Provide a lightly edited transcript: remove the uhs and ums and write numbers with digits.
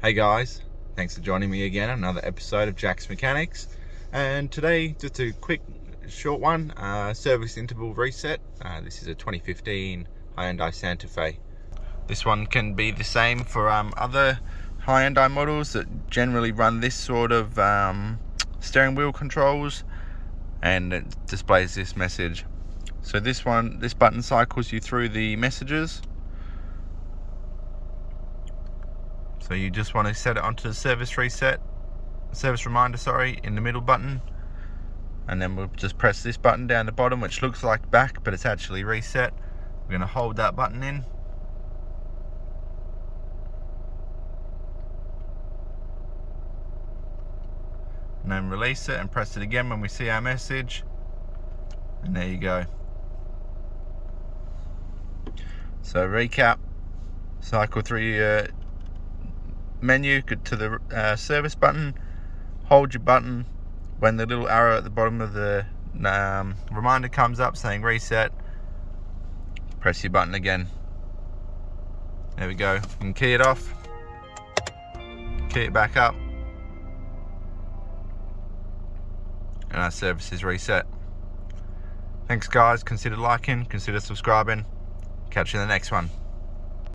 Hey guys, thanks for joining me again on another episode of Jack's Mechanics. And today, just a quick short one, service interval reset. This is a 2015 Hyundai Santa Fe. This one can be the same for other Hyundai models that generally run this sort of steering wheel controls, and it displays this message. So this button cycles you through the messages. So you just want to set it onto the service reminder, in the middle button, and then we'll just press this button down the bottom, which looks like back, but it's actually reset. We're going to hold that button in, and then release it and press it again when we see our message, and there you go. So recap, cycle through your menu, go to the service button, hold your button. When the little arrow at the bottom of the reminder comes up saying reset, press your button again. There we go. You can key it off, key it back up, and our service is reset. Thanks guys, consider liking, consider subscribing. Catch you in the next one.